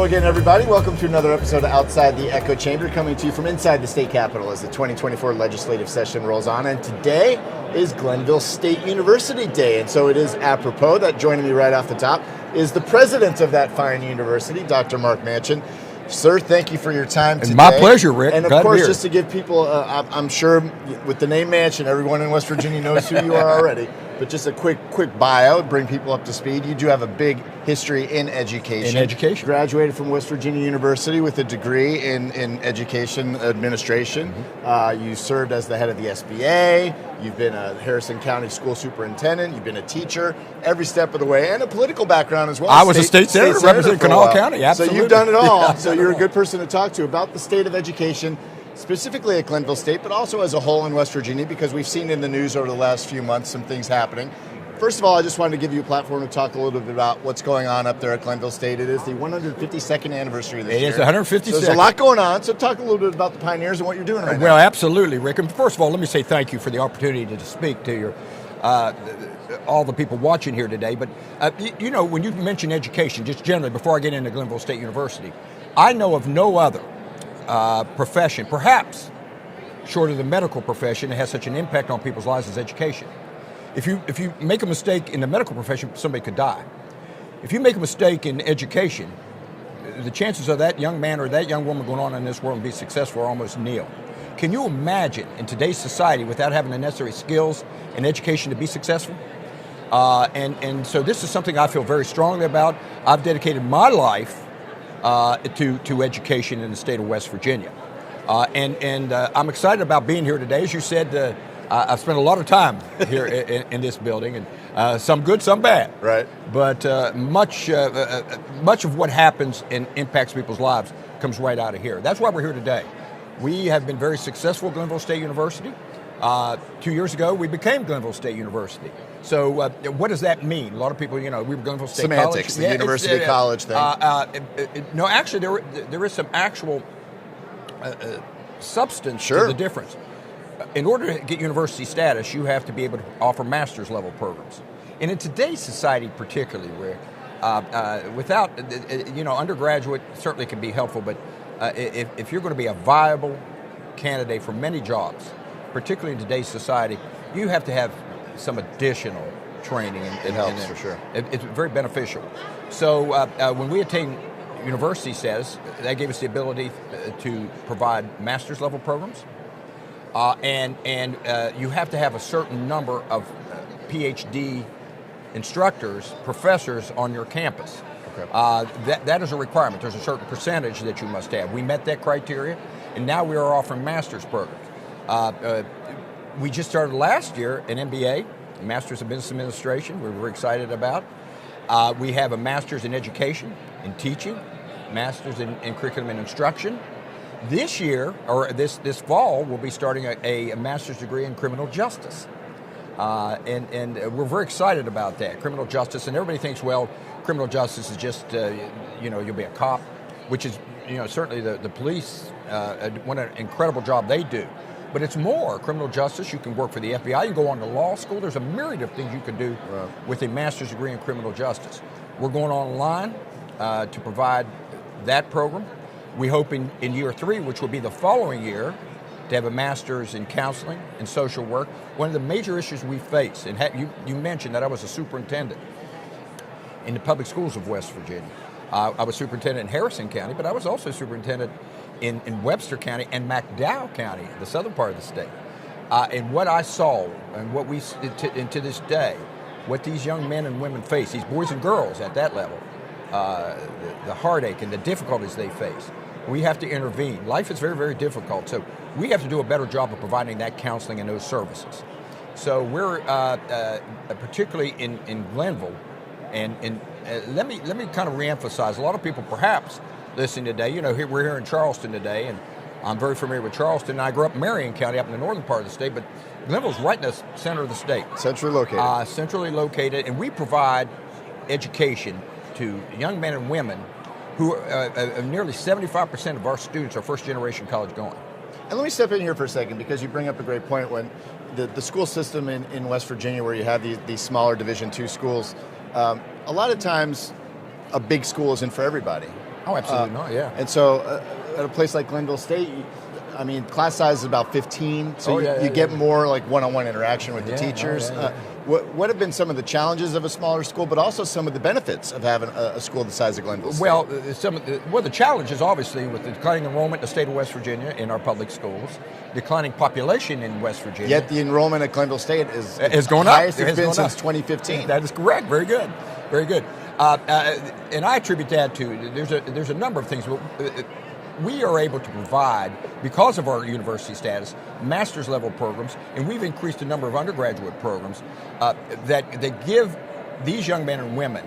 Hello again, everybody. Welcome to another episode of Outside the Echo Chamber, coming to you from inside the state capitol as the 2024 legislative session rolls on. And today is Glenville State University Day, and so it is apropos that joining me right off the top is the president of that fine university, Dr. Mark Manchin. Sir, thank you for your time today. My pleasure, Rick. And of course, just to give people, I'm sure with the name Manchin, everyone in West Virginia knows who you are already. But just a quick bio, bring people up to speed. You do have a big history in education. Graduated from West Virginia University with a degree in education administration. Mm-hmm. You served as the head of the SBA. You've been a Harrison County school superintendent. You've been a teacher every step of the way, and a political background as well. I was a state senator representing Kanawha County. Absolutely. So you've done it all. Yeah, so you're a good person to talk to about the state of education, specifically at Glenville State, but also as a whole in West Virginia, because we've seen in the news over the last few months some things happening. First of all, I just wanted to give you a platform to talk a little bit about what's going on up there at Glenville State. It is the 152nd anniversary this year. It is 152nd. So there's a lot going on, so talk a little bit about the Pioneers and what you're doing right now. Well, absolutely, Rick. And first of all, let me say thank you for the opportunity to speak to your all the people watching here today. But, you know, when you mention education, just generally, before I get into Glenville State University, I know of no other profession, perhaps short of the medical profession, that has such an impact on people's lives as education. If you make a mistake in the medical profession, somebody could die. If you make a mistake in education, the chances of that young man or that young woman going on in this world and be successful are almost nil. Can you imagine in today's society without having the necessary skills and education to be successful? And so this is something I feel very strongly about. I've dedicated my life to education in the state of West Virginia. And I'm excited about being here today. As you said, I've spent a lot of time here in this building, and some good, some bad. Right. But much of what happens and impacts people's lives comes right out of here. That's why we're here today. We have been very successful at Glenville State University. 2 years ago, we became Glenville State University. So what does that mean? A lot of people, you know, we were Glenville State Semantics, College. the university college thing. No, actually, there is some actual substance to the difference. In order to get university status, you have to be able to offer master's level programs. And in today's society particularly, Rick, without, you know, undergraduate certainly can be helpful, but if you're going to be a viable candidate for many jobs, particularly in today's society, you have to have some additional training. It helps, for sure. It's very beneficial. So when we attained university status, that gave us the ability to provide master's level programs. And you have to have a certain number of PhD instructors, professors on your campus. Okay. That is a requirement. There's a certain percentage that you must have. We met that criteria, and now we are offering master's programs. We just started last year an MBA, a Master's in Business Administration, we're very excited about. We have a Master's in Education, in Teaching, Master's in Curriculum and Instruction. This year, or this fall, we'll be starting a master's degree in criminal justice. And we're very excited about that, criminal justice. And everybody thinks, well, criminal justice is just, you know, you'll be a cop, which is, you know, certainly the police, what an incredible job they do. But it's more. Criminal justice, you can work for the FBI, you can go on to law school. There's a myriad of things you can do with a master's degree in criminal justice. We're going online to provide that program. We hope in year 3, which will be the following year, to have a master's in counseling and social work. One of the major issues we face, and you mentioned that I was a superintendent in the public schools of West Virginia. I was superintendent in Harrison County, but I was also superintendent in Webster County and McDowell County, the southern part of the state. And what I saw, and what we, and to this day, what these young men and women face, these boys and girls at that level, the heartache and the difficulties they face, we have to intervene. Life is very, very difficult, so we have to do a better job of providing that counseling and those services. So we're particularly in Glenville, and let me kind of reemphasize. A lot of people perhaps listening today, you know, we're here in Charleston today, and I'm very familiar with Charleston. I grew up in Marion County, up in the northern part of the state, but Glenville's right in the center of the state. Centrally located. Centrally located, and we provide education to young men and women who nearly 75% of our students are first-generation college going. And let me step in here for a second, because you bring up a great point. When the school system in West Virginia, where you have these smaller Division II schools, a lot of times a big school isn't for everybody. Oh, absolutely not, yeah. And so at a place like Glenville State, I mean, class size is about 15, so you get more like one-on-one interaction with the teachers. What have been some of the challenges of a smaller school, but also some of the benefits of having a school the size of Glenville State? Well, the challenge is obviously with the declining enrollment in the state of West Virginia in our public schools, declining population in West Virginia. Yet the enrollment at Glenville State is going the up. highest it's been since 2015. That is correct. Very good. Very good. And I attribute that to there's a number of things. We are able to provide, because of our university status, master's level programs, and we've increased the number of undergraduate programs that give these young men and women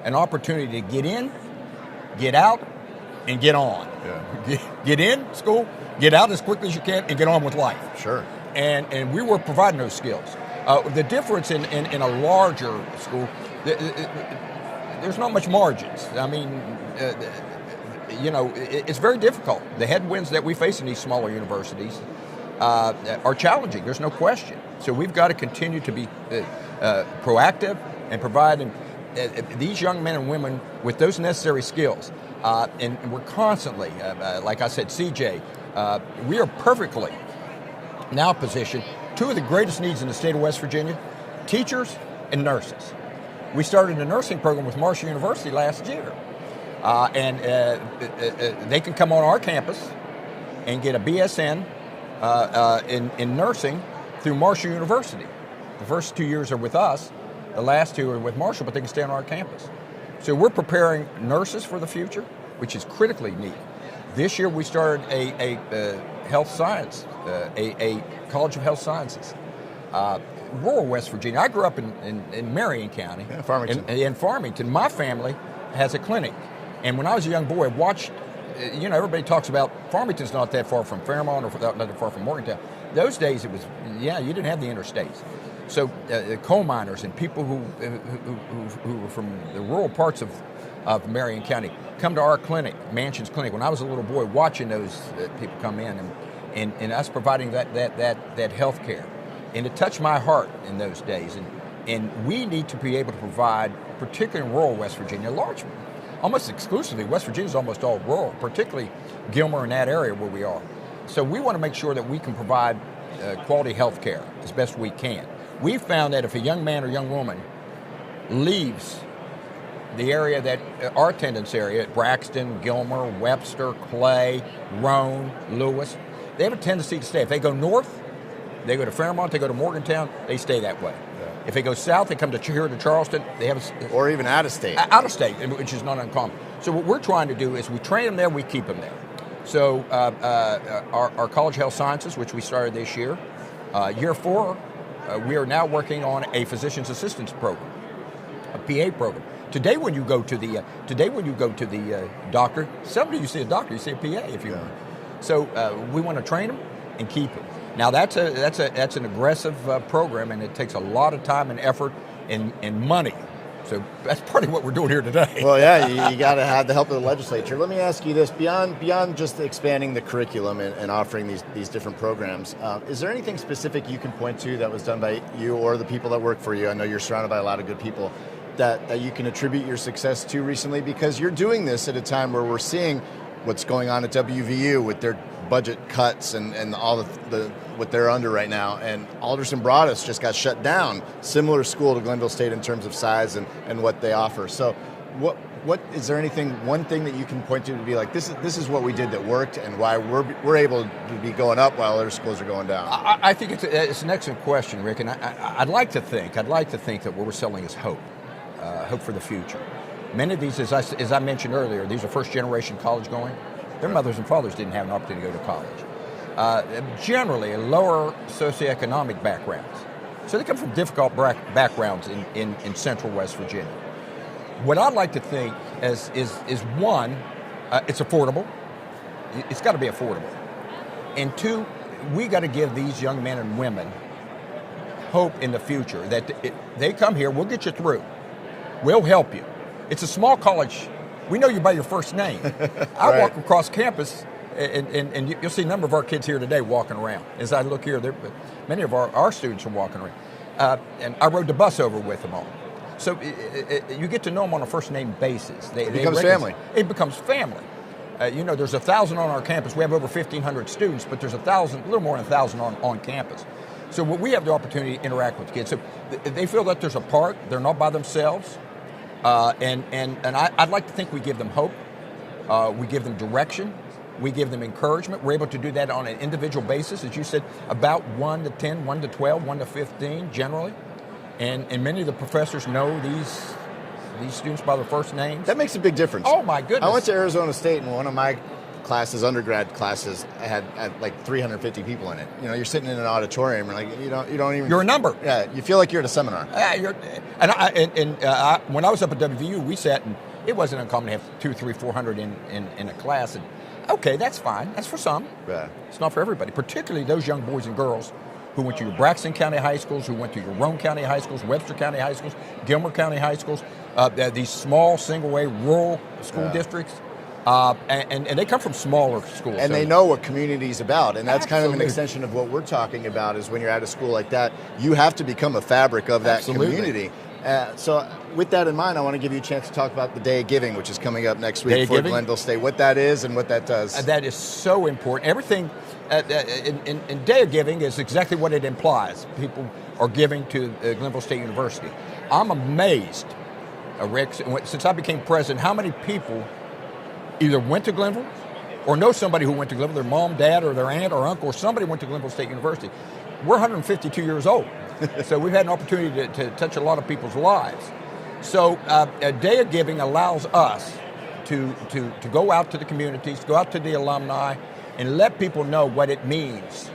an opportunity to get in, get out, and get on. Get in school, get out as quickly as you can, and get on with life. Sure. And we were providing those skills. The difference in a larger school, there's not much margins. I mean, it's very difficult. The headwinds that we face in these smaller universities are challenging. There's no question. So we've got to continue to be proactive and provide these young men and women with those necessary skills. And we're constantly, like I said, CJ, we are perfectly now positioned. Two of the greatest needs in the state of West Virginia, teachers and nurses. We started a nursing program with Marshall University last year. And they can come on our campus and get a BSN in nursing through Marshall University. The first 2 years are with us. The last 2 are with Marshall, but they can stay on our campus. So we're preparing nurses for the future, which is critically needed. This year we started a health science, a College of Health Sciences. Rural West Virginia. I grew up in Marion County. Yeah, Farmington. In Farmington. My family has a clinic. And when I was a young boy, I watched, everybody talks about Farmington's not that far from Fairmont or not that far from Morgantown. Those days it was, you didn't have the interstates. So coal miners and people who were from the rural parts of Marion County come to our clinic, Manchin's clinic. When I was a little boy, watching those people come in and us providing that health care. And it touched my heart in those days. And we need to be able to provide, particularly in rural West Virginia, almost exclusively, West Virginia is almost all rural, particularly Gilmer and that area where we are. So we want to make sure that we can provide quality health care as best we can. We've found that if a young man or young woman leaves the area that, our attendance area, Braxton, Gilmer, Webster, Clay, Roane, Lewis, they have a tendency to stay. If they go north, they go to Fairmont, they go to Morgantown, they stay that way. If they go south, they come here to Charleston. They have or even out of state. Out of state, which is not uncommon. So what we're trying to do is we train them there, we keep them there. So our College of Health Sciences, which we started this year, year 4, we are now working on a physician's assistance program, a PA program. Today, when you go to the doctor, somebody you see a doctor, you see a PA if you want. So we want to train them and keep them. Now that's an aggressive program, and it takes a lot of time and effort and money. So that's part of what we're doing here today. Well, yeah, you got to have the help of the legislature. Let me ask you this: beyond just expanding the curriculum and offering these different programs, is there anything specific you can point to that was done by you or the people that work for you? I know you're surrounded by a lot of good people that you can attribute your success to recently, because you're doing this at a time where we're seeing what's going on at WVU with their budget cuts and all the what they're under right now. And Alderson Broaddus just got shut down, similar school to Glenville State in terms of size and what they offer. So what is there one thing that you can point to be like, this is what we did that worked and why we're able to be going up while other schools are going down? I think it's an excellent question, Rick, and I'd like to think that what we're selling is hope for the future. Many of these, as I mentioned earlier, these are first generation college going. Their mothers and fathers didn't have an opportunity to go to college. Generally, lower socioeconomic backgrounds. So they come from difficult backgrounds in central West Virginia. What I'd like to think is one, it's affordable. It's got to be affordable. And two, we got to give these young men and women hope in the future that they come here, we'll get you through. We'll help you. It's a small college. We know you by your first name. I walk across campus, and you'll see a number of our kids here today walking around. As I look here, many of our students are walking around. And I rode the bus over with them all. So you get to know them on a first name basis. It becomes family. It becomes family. There's 1,000 on our campus. We have over 1,500 students, but there's a little more than 1,000 on campus. So we have the opportunity to interact with kids. So they feel that there's a part. They're not by themselves. And I'd like to think we give them hope. We give them direction. We give them encouragement. We're able to do that on an individual basis, as you said, about 1 to 10, 1 to 12, 1 to 15 generally. And many of the professors know these students by their first names. That makes a big difference. Oh, my goodness. I went to Arizona State, and one of my classes, undergrad classes, had like 350 people in it. You're sitting in an auditorium, and like you don't even. You're a number. Yeah, you feel like you're at a seminar. When I was up at WVU, we sat, and it wasn't uncommon to have 200, 300, 400 in a class. And okay, that's fine. That's for some. Yeah. It's not for everybody, particularly those young boys and girls who went to your Braxton County high schools, who went to your Roane County high schools, Webster County high schools, Gilmer County high schools, these small single-way rural school districts. And they come from smaller schools. And they know what community is about. And that's kind of an Absolutely. extension of what we're talking about is when you're at a school like that, you have to become a fabric of that Absolutely. community. So with that in mind, I want to give you a chance to talk about the Day of Giving, which is coming up next week for Glenville State, what that is and what that does. That is so important. Everything in Day of Giving is exactly what it implies. People are giving to Glenville State University. I'm amazed, Rick, since I became president, how many people either went to Glenville or know somebody who went to Glenville, their mom, dad, or their aunt or uncle, or somebody went to Glenville State University. We're 152 years old, so we've had an opportunity to touch a lot of people's lives. So a Day of Giving allows us to go out to the communities, go out to the alumni, and let people know what it means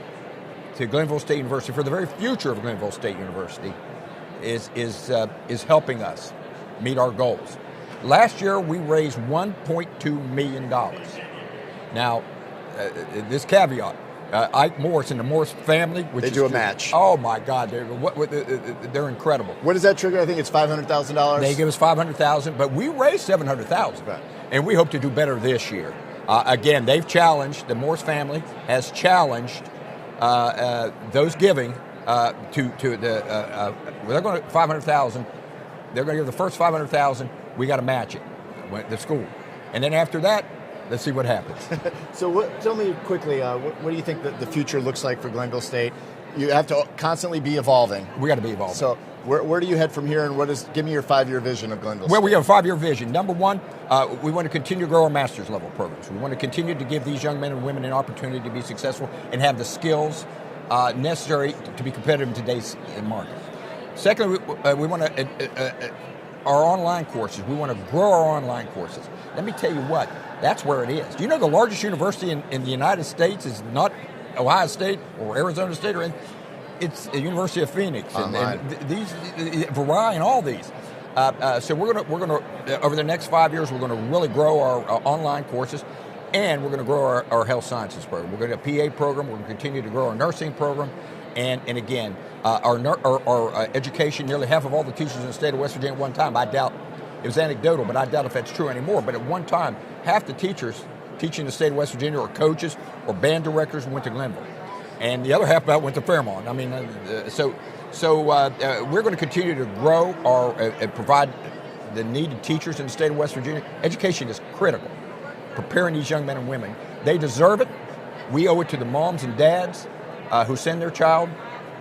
to Glenville State University, for the very future of Glenville State University, is helping us meet our goals. Last year, we raised $1.2 million. Now, this caveat, Ike Morris and the Morris family, which they do a match. Oh my God, they're incredible. What does that trigger? I think it's $500,000. They give us $500,000, but we raised $700,000, right. And we hope to do better this year. Again, they've challenged, the Morris family has challenged those giving they're going to $500,000. They're going to give the first $500,000. We got to match it, the school, and then after that, let's see what happens. So tell me quickly, what do you think that the future looks like for Glenville State? You have to constantly be evolving. We got to be evolving. So where do you head from here, and give me your 5-year vision of Glenville State? Well, we have a 5-year vision. Number one, we want to continue to grow our master's level programs. We want to continue to give these young men and women an opportunity to be successful and have the skills necessary to be competitive in today's market. Secondly, we want to our online courses. We want to grow our online courses. Let me tell you what, that's where it is. Do you know the largest university in the United States is not Ohio State or Arizona State, it's the University of Phoenix and these Variety and all these. So we're gonna over the next 5 years, we're going to really grow our online courses, and we're going to grow our health sciences program. We're going to have a PA program. We're going to continue to grow our nursing program. And again, our education, nearly half of all the teachers in the state of West Virginia at one time, I doubt, it was anecdotal, but I doubt if that's true anymore, but at one time, half the teachers teaching the state of West Virginia or coaches or band directors went to Glenville. And the other half about went to Fairmont. I mean, so we're going to continue to grow and provide the needed teachers in the state of West Virginia. Education is critical. Preparing these young men and women. They deserve it. We owe it to the moms and dads who send their child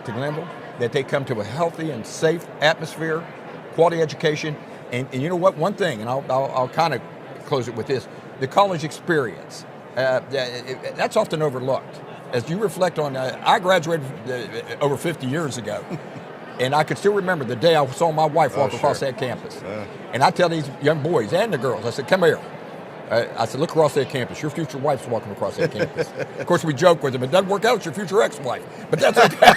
to Glenville, that they come to a healthy and safe atmosphere, quality education, and you know what? One thing, and I'll kind of close it with this: the college experience. That's often overlooked. As you reflect on, I graduated over 50 years ago, and I can still remember the day I saw my wife walk across that campus. And I tell these young boys and the girls, I said, "Come here." I said, "Look across that campus. Your future wife's walking across that campus." Of course, we joke with them. It doesn't work out. It's your future ex-wife. But that's okay.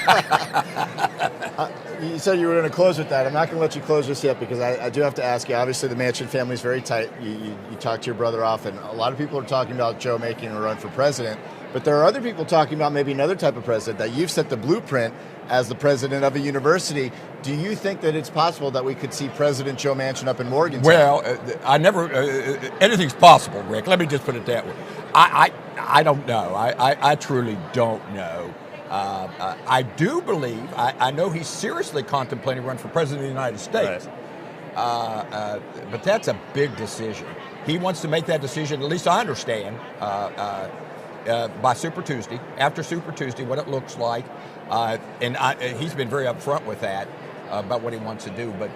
You said you were going to close with that. I'm not going to let you close this yet because I do have to ask you. Obviously, the Manchin family is very tight. You talked to your brother often. A lot of people are talking about Joe making a run for president. But there are other people talking about maybe another type of president, that you've set the blueprint as the president of a university. Do you think that it's possible that we could see President Joe Manchin up in Morgantown? Well, I never, anything's possible, Rick. Let me just put it that way. I don't know. I truly don't know. I do believe, I know he's seriously contemplating running for president of the United States. But that's a big decision. He wants to make that decision, at least I understand, by Super Tuesday, after Super Tuesday, what it looks like. And he's been very upfront with that about what he wants to do. But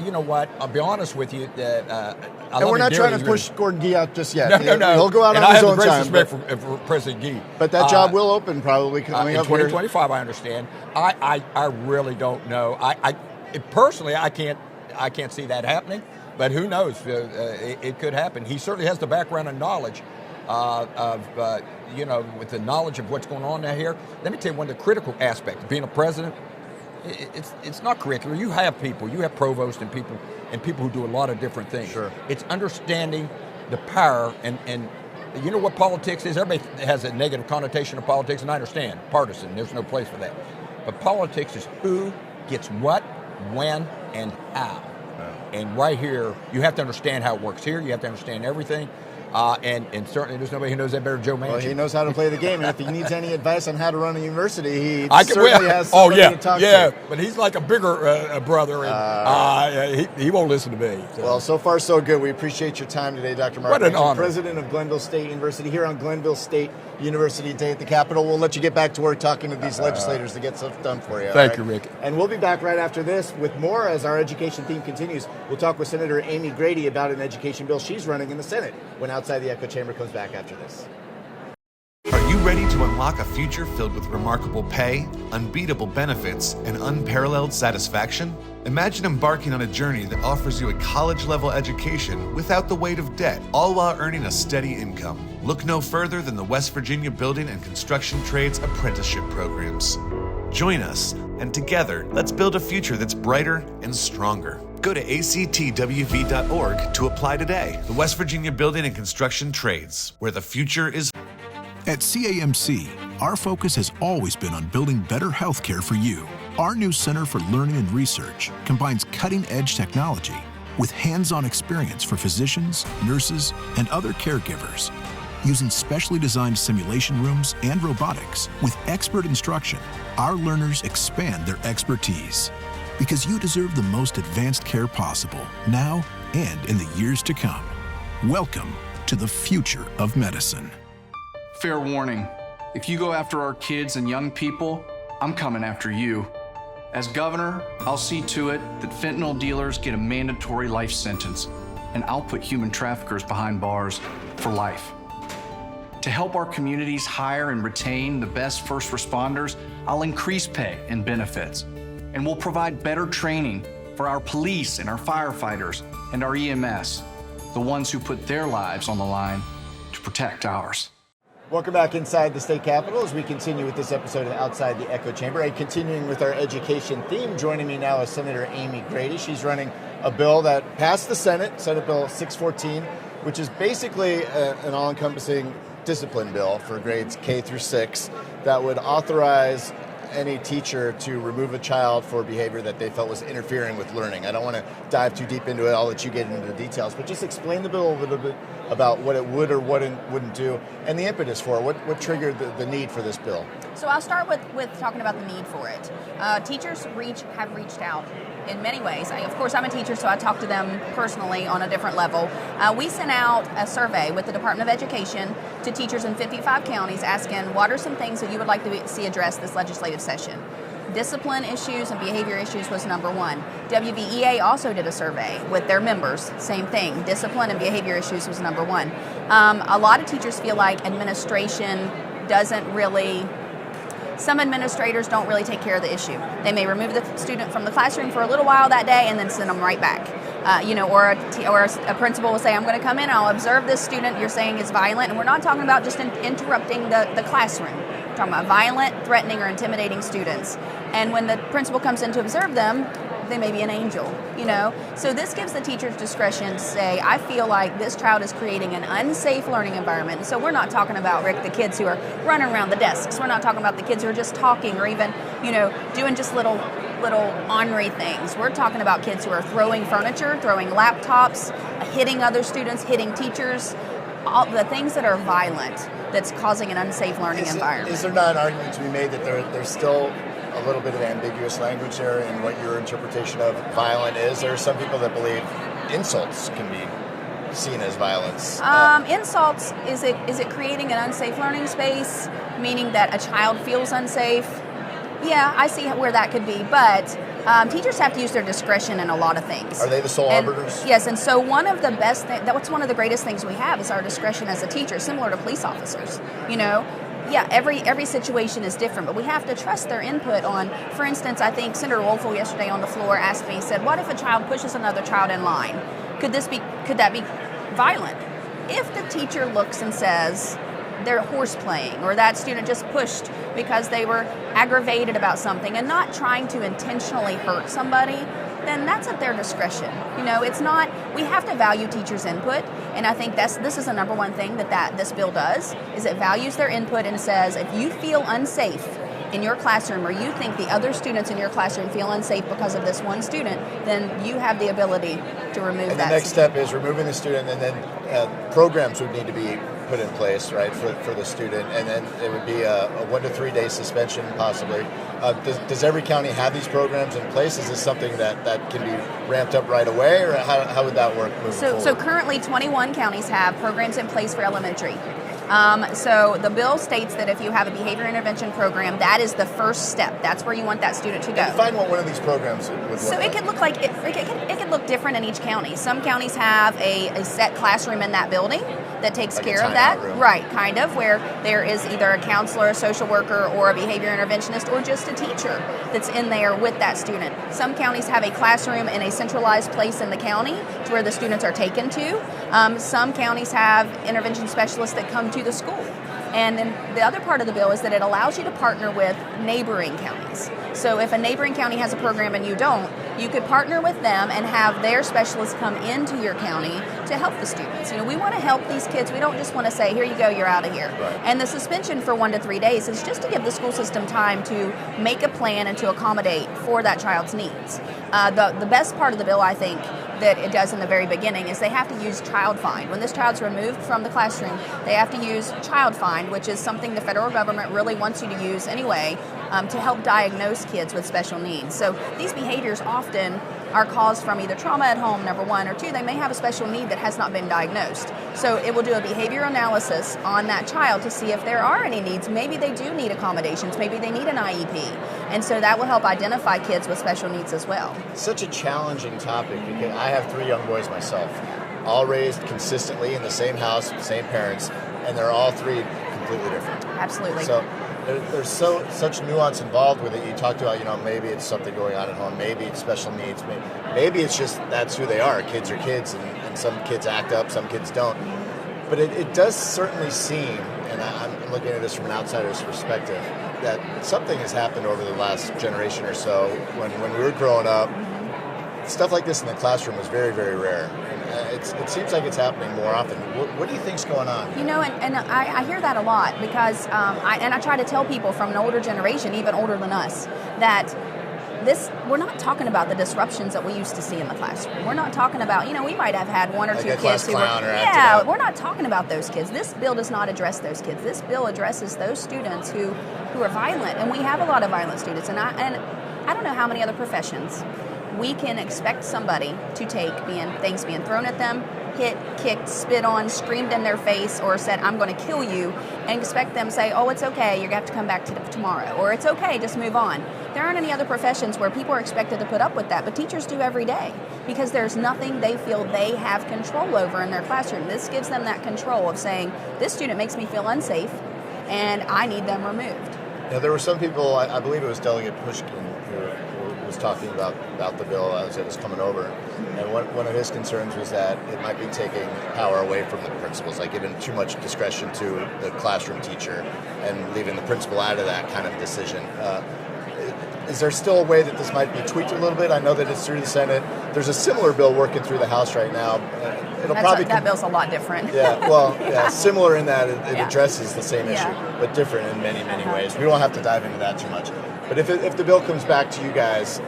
you know what? I'll be honest with you. And we're not trying to push Gordon Gee out just yet. No. He'll go out and on his I own time. have the greatest respect for President Gee. But that job will open probably coming in up 2025. I understand. I really don't know. Personally, I can't see that happening. But who knows? It could happen. He certainly has the background and knowledge with the knowledge of what's going on down here. Let me tell you one of the critical aspects of being a president. It's not curricular. You have people. You have provosts and people who do a lot of different things. Sure. It's understanding the power and you know what politics is. Everybody has a negative connotation of politics, and I understand partisan. There's no place for that. But politics is who gets what, when, and how. And right here, you have to understand how it works here. You have to understand everything. And certainly there's nobody who knows that better than Joe Manchin. Well, he knows how to play the game, and if he needs any advice on how to run a university, he certainly has somebody to talk to. Yeah, but he's like a bigger brother, and he won't listen to me. So. Well, so far so good. We appreciate your time today, Dr. Mark What an Manchin, honor. President of Glenville State University, here on Glenville State University Day at the Capitol. We'll let you get back to work talking to these legislators to get stuff done for you. Thank you, Rick. And we'll be back right after this with more as our education theme continues. We'll talk with Senator Amy Grady about an education bill she's running in the Senate when Outside the Echo Chamber comes back after this. Are you ready to unlock a future filled with remarkable pay, unbeatable benefits, and unparalleled satisfaction? Imagine embarking on a journey that offers you a college-level education without the weight of debt, all while earning a steady income. Look no further than the West Virginia Building and Construction Trades Apprenticeship Programs. Join us, and together, let's build a future that's brighter and stronger. Go to actwv.org to apply today. The West Virginia Building and Construction Trades, where the future is. At CAMC, our focus has always been on building better healthcare for you. Our new Center for Learning and Research combines cutting-edge technology with hands-on experience for physicians, nurses, and other caregivers. Using specially designed simulation rooms and robotics with expert instruction, our learners expand their expertise. Because you deserve the most advanced care possible, now and in the years to come. Welcome to the future of medicine. Fair warning, if you go after our kids and young people, I'm coming after you. As governor, I'll see to it that fentanyl dealers get a mandatory life sentence, and I'll put human traffickers behind bars for life. To help our communities hire and retain the best first responders, I'll increase pay and benefits, and we'll provide better training for our police and our firefighters and our EMS, the ones who put their lives on the line to protect ours. Welcome back inside the state capitol as we continue with this episode of Outside the Echo Chamber. And continuing with our education theme, joining me now is Senator Amy Grady. She's running a bill that passed the Senate, Senate Bill 614, which is basically an all-encompassing discipline bill for grades K through 6 that would authorize any teacher to remove a child for behavior that they felt was interfering with learning. I don't want to dive too deep into it. I'll let you get into the details, but just explain the bill a little bit about what it would or wouldn't do and the impetus for it. What triggered the need for this bill? So I'll start with talking about the need for it. Teachers have reached out in many ways. Of course, I'm a teacher, so I talk to them personally on a different level. We sent out a survey with the Department of Education to teachers in 55 counties asking what are some things that you would like to see addressed this legislative session. Discipline issues and behavior issues was number one. WVEA also did a survey with their members. Same thing. Discipline and behavior issues was number one. A lot of teachers feel like administration doesn't really. Some administrators don't really take care of the issue. They may remove the student from the classroom for a little while that day and then send them right back. Or a principal will say, I'm going to come in and I'll observe this student you're saying is violent. And we're not talking about just interrupting the classroom. We're talking about violent, threatening, or intimidating students. And when the principal comes in to observe them, they may be an angel, So this gives the teacher's discretion to say, I feel like this child is creating an unsafe learning environment. And so we're not talking about, Rick, the kids who are running around the desks. We're not talking about the kids who are just talking or even, doing just little ornery things. We're talking about kids who are throwing furniture, throwing laptops, hitting other students, hitting teachers, all the things that are violent that's causing an unsafe learning environment. Is there not an argument to be made that there's still a little bit of ambiguous language there in what your interpretation of violent is. There are some people that believe insults can be seen as violence. Insults, is it creating an unsafe learning space, meaning that a child feels unsafe? Yeah, I see where that could be, but teachers have to use their discretion in a lot of things. Are they the sole arbiters? Yes, and so one of the best things, that's one of the greatest things we have is our discretion as a teacher, similar to police officers. Yeah, every situation is different, but we have to trust their input on, for instance, I think Senator Woelfel yesterday on the floor asked me, said, what if a child pushes another child in line? Could that be violent? If the teacher looks and says they're horseplaying, or that student just pushed because they were aggravated about something and not trying to intentionally hurt somebody, then that's at their discretion. It's not, we have to value teachers' input, and I think this is the number one thing that this bill does, is it values their input and says, if you feel unsafe in your classroom, or you think the other students in your classroom feel unsafe because of this one student, then you have the ability to remove and that. The next step is removing the student, and then programs would need to be put in place, right, for the student, and then it would be a 1 to 3 day suspension, possibly. Does every county have these programs in place? Is this something that can be ramped up right away, or how would that work moving forward? So currently 21 counties have programs in place for elementary. So the bill states that if you have a behavior intervention program, that is the first step. That's where you want that student to go. And define what one of these programs would look so like. it could look like, it could look different in each county. Some counties have a set classroom in that building that takes care of that. Room. Right, kind of, where there is either a counselor, a social worker, or a behavior interventionist, or just a teacher that's in there with that student. Some counties have a classroom in a centralized place in the county to where the students are taken to. Some counties have intervention specialists that come to the school. And then the other part of the bill is that it allows you to partner with neighboring counties. So if a neighboring county has a program and you don't, you could partner with them and have their specialists come into your county to help the students. We want to help these kids. We don't just want to say, here you go, you're out of here. Right. And the suspension for 1 to 3 days is just to give the school system time to make a plan and to accommodate for that child's needs. The best part of the bill, I think, that it does in the very beginning is they have to use child find. When this child's removed from the classroom, they have to use child find, which is something the federal government really wants you to use anyway, to help diagnose kids with special needs. So these behaviors often are caused from either trauma at home, number one, or two, they may have a special need that has not been diagnosed. So it will do a behavior analysis on that child to see if there are any needs. Maybe they do need accommodations, maybe they need an IEP. And so that will help identify kids with special needs as well. Such a challenging topic, because I have 3 young boys myself, all raised consistently in the same house, same parents, and they're all 3 completely different. Absolutely. So there's such nuance involved with it. You talked about, maybe it's something going on at home, maybe it's special needs, maybe it's just that's who they are. Kids are kids, and some kids act up, some kids don't. But it does certainly seem, and I'm looking at this from an outsider's perspective, that something has happened over the last generation or so. When we were growing up, stuff like this in the classroom was very, very rare. It seems like it's happening more often. What do you think's going on? And I hear that a lot, because I try to tell people from an older generation, even older than us, that we're not talking about the disruptions that we used to see in the classroom. We're not talking about, we might have had 1 or 2 kids who were, we're not talking about those kids. This bill does not address those kids. This bill addresses those students who are violent, and we have a lot of violent students. And I don't know how many other professions we can expect somebody to take things being thrown at them, hit, kicked, spit on, screamed in their face, or said, I'm going to kill you, and expect them to say, oh, it's okay, you're going to have to come back tomorrow, or it's okay, just move on. There aren't any other professions where people are expected to put up with that, but teachers do every day, because there's nothing they feel they have control over in their classroom. This gives them that control of saying, this student makes me feel unsafe, and I need them removed. Now, there were some people, I believe it was Delegate Pushkin, who was talking about the bill as it was coming over, and one of his concerns was that it might be taking power away from the principals, like giving too much discretion to the classroom teacher and leaving the principal out of that kind of decision. Is there still a way that this might be tweaked a little bit? I know that it's through the Senate. There's a similar bill working through the House right now. That bill's a lot different. Similar in that it addresses the same issue, but different in many, many ways. We don't have to dive into that too much. But if the bill comes back to you guys,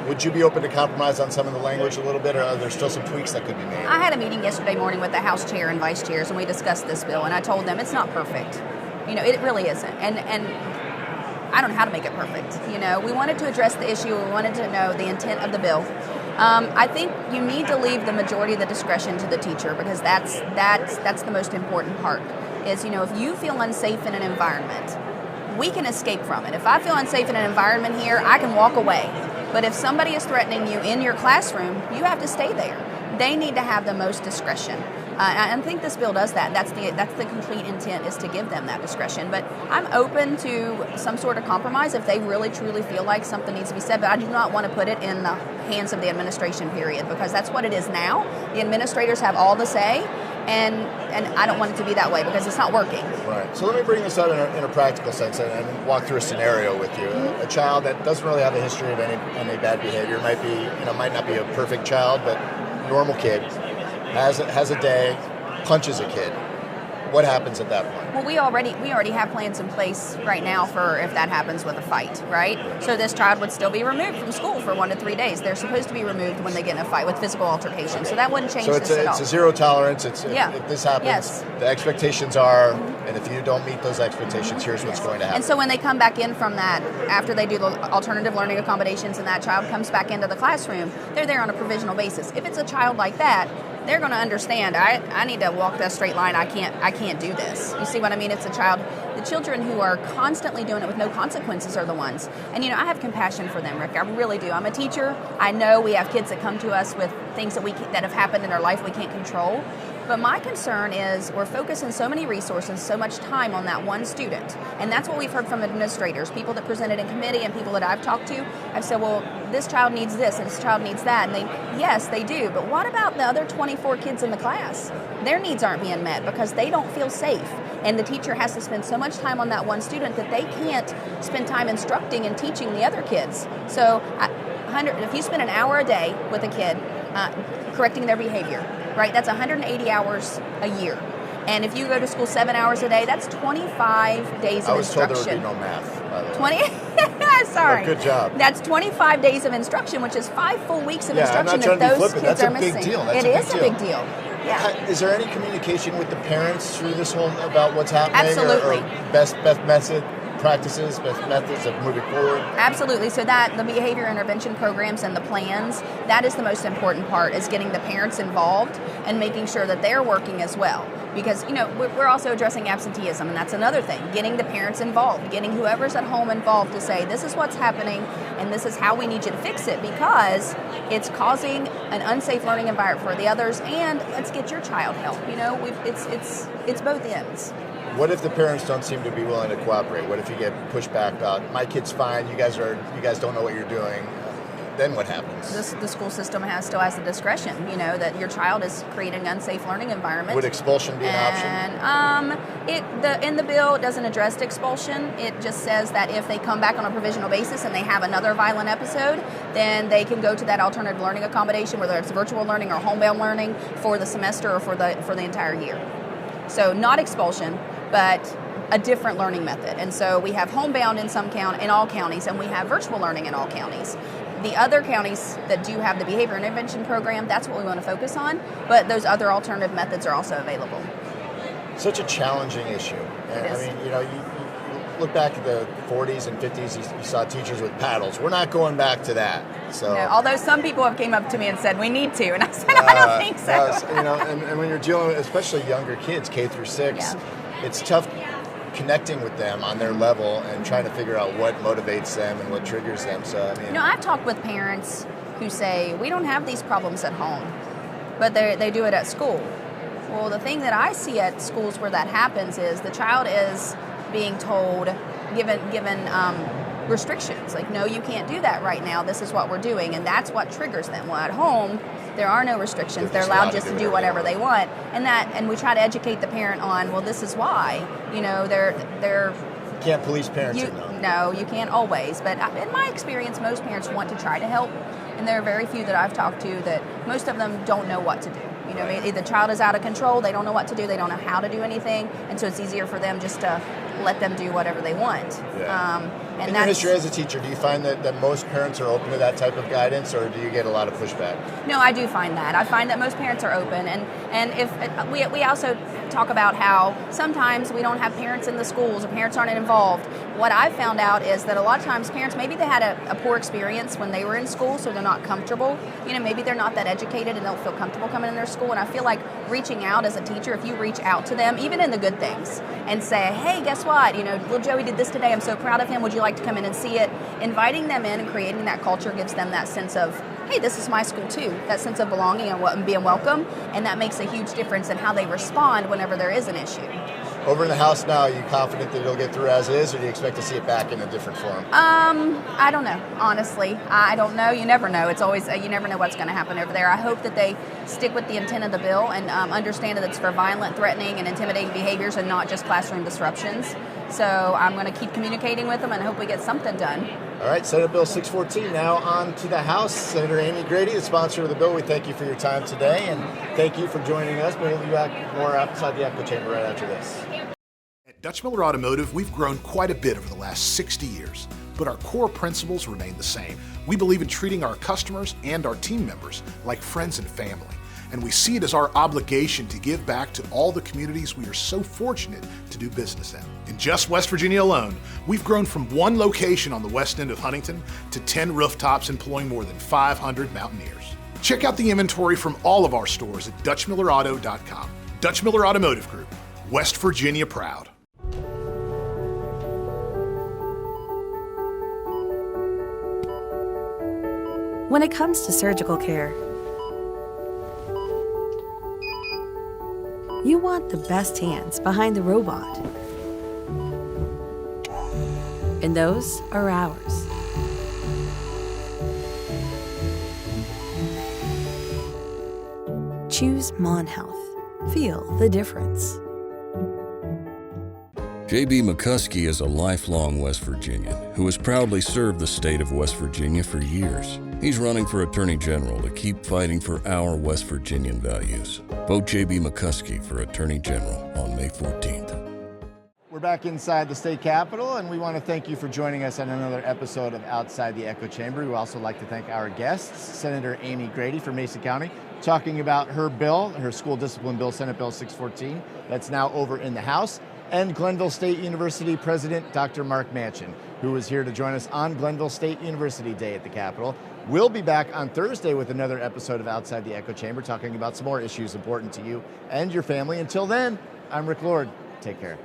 would you be open to compromise on some of the language a little bit, or are there still some tweaks that could be made? I had a meeting yesterday morning with the House chair and vice chairs, and we discussed this bill, and I told them it's not perfect. It really isn't. And I don't know how to make it perfect. We wanted to address the issue. We wanted to know the intent of the bill. I think you need to leave the majority of the discretion to the teacher, because that's the most important part. Is if you feel unsafe in an environment, we can escape from it. If I feel unsafe in an environment here, I can walk away. But if somebody is threatening you in your classroom, you have to stay there. They need to have the most discretion. I think this bill does that. That's the complete intent, is to give them that discretion. But I'm open to some sort of compromise if they really truly feel like something needs to be said. But I do not want to put it in the hands of the administration, period, because that's what it is now. The administrators have all the say, and I don't want it to be that way because it's not working. Right. So let me bring this out in a practical sense and walk through a scenario with you. Mm-hmm. A child that doesn't really have a history of any bad behavior, might not be a perfect child, but normal kid, has a day, punches a kid. What happens at that point? Well, we already have plans in place right now for if that happens with a fight, right? So this child would still be removed from school for 1 to 3 days. They're supposed to be removed when they get in a fight with physical altercation. So that wouldn't change this at all. So it's a zero tolerance. If this happens, yes. The expectations are, and if you don't meet those expectations, here's what's going to happen. And so when they come back in from that, after they do the alternative learning accommodations and that child comes back into the classroom, they're there on a provisional basis. If it's a child like that, they're going to understand, I need to walk that straight line. I can't do this. You see what I mean? It's a child. The children who are constantly doing it with no consequences are the ones. And, I have compassion for them, Rick. I really do. I'm a teacher. I know we have kids that come to us with things that have happened in their life we can't control. But my concern is we're focusing so many resources, so much time on that one student. And that's what we've heard from administrators, people that presented in committee and people that I've talked to. I've said, well, this child needs this and this child needs that. And yes, they do. But what about the other 24 kids in the class? Their needs aren't being met because they don't feel safe. And the teacher has to spend so much time on that one student that they can't spend time instructing and teaching the other kids. So if you spend an hour a day with a kid correcting their behavior, right, that's 180 hours a year. And if you go to school 7 hours a day, that's 25 days of instruction. I was told there would be no math, by the way. Sorry. Good job. That's 25 days of instruction, which is 5 full weeks of instruction that those kids are missing. That's a big deal. It is a big deal. Yeah. Is there any communication with the parents through this whole about what's happening? Absolutely. Or best method practices, best methods of moving forward? Absolutely. So that the behavior intervention programs and the plans, that is the most important part, is getting the parents involved and making sure that they're working as well. Because, we're also addressing absenteeism, and that's another thing. Getting the parents involved, getting whoever's at home involved to say, this is what's happening, and this is how we need you to fix it, because it's causing an unsafe learning environment for the others, and let's get your child help. It's both ends. What if the parents don't seem to be willing to cooperate? What if you get pushback about, my kid's fine, you guys don't know what you're doing? Then what happens? The school system still has the discretion, that your child is creating an unsafe learning environment. Would expulsion be an option? And in the bill, it doesn't address expulsion. It just says that if they come back on a provisional basis and they have another violent episode, then they can go to that alternative learning accommodation, whether it's virtual learning or homebound learning, for the semester or for the entire year. So not expulsion, but a different learning method. And so we have homebound in all counties, and we have virtual learning in all counties. The other counties that do have the behavior intervention program, that's what we want to focus on, but those other alternative methods are also available. Such a challenging issue. It is. You look back at the 40s and 50s, you saw teachers with paddles. We're not going back to that. So, no, although some people have came up to me and said, we need to, and I said, I don't think so. And when you're dealing with, especially younger kids, K through 6, it's tough connecting with them on their level and trying to figure out what motivates them and what triggers them. So, I've talked with parents who say, we don't have these problems at home, but they do it at school. Well, the thing that I see at schools where that happens is the child is being told, given restrictions, like, no, you can't do that right now, this is what we're doing, and that's what triggers them. Well, at home, there are no restrictions. They're allowed just to do whatever they want. And we try to educate the parent on, well, this is why. They're you can't police parents. No, you can't always. But in my experience, most parents want to try to help. And there are very few that I've talked to that most of them don't know what to do. The child is out of control. They don't know what to do. They don't know how to do anything. And so it's easier for them just to let them do whatever they want. Yeah. In your history as a teacher, do you find that most parents are open to that type of guidance, or do you get a lot of pushback? No, I do find that. I find that most parents are open, and if we also talk about how sometimes we don't have parents in the schools or parents aren't involved. What I've found out is that a lot of times parents, maybe they had a poor experience when they were in school, so they're not comfortable. Maybe they're not that educated and don't feel comfortable coming in their school. And I feel like reaching out as a teacher, if you reach out to them, even in the good things, and say, hey, guess what? Little Joey did this today. I'm so proud of him. Would you like to come in and see it? Inviting them in and creating that culture gives them that sense of, hey, this is my school too. That sense of belonging and being welcome. And that makes a huge difference in how they respond whenever there is an issue. Over in the House now, are you confident that it'll get through as is, or do you expect to see it back in a different form? I don't know, honestly. I don't know. You never know. It's always, you never know what's going to happen over there. I hope that they stick with the intent of the bill and understand that it's for violent, threatening, and intimidating behaviors and not just classroom disruptions. So I'm going to keep communicating with them and hope we get something done. All right, Senate Bill 614 now on to the House. Senator Amy Grady, the sponsor of the bill, we thank you for your time today, and thank you for joining us. We'll be back more outside the echo chamber right after this. At Dutch Miller Automotive, we've grown quite a bit over the last 60 years, but our core principles remain the same. We believe in treating our customers and our team members like friends and family, and we see it as our obligation to give back to all the communities we are so fortunate to do business in. In just West Virginia alone, we've grown from one location on the west end of Huntington to 10 rooftops employing more than 500 Mountaineers. Check out the inventory from all of our stores at DutchMillerAuto.com. Dutch Miller Automotive Group, West Virginia proud. When it comes to surgical care, you want the best hands behind the robot. And those are ours. Choose Mon Health. Feel the difference. J.B. McCuskey is a lifelong West Virginian who has proudly served the state of West Virginia for years. He's running for Attorney General to keep fighting for our West Virginian values. Vote J.B. McCuskey for Attorney General on May 14th. We're back inside the state capitol, and we want to thank you for joining us on another episode of Outside the Echo Chamber. We also like to thank our guests, Senator Amy Grady from Mason County, talking about her bill, her school discipline bill, Senate Bill 614, that's now over in the House, and Glenville State University President Dr. Mark Manchin, who is here to join us on Glenville State University Day at the Capitol. We'll be back on Thursday with another episode of Outside the Echo Chamber, talking about some more issues important to you and your family. Until then, I'm Rick Lord. Take care.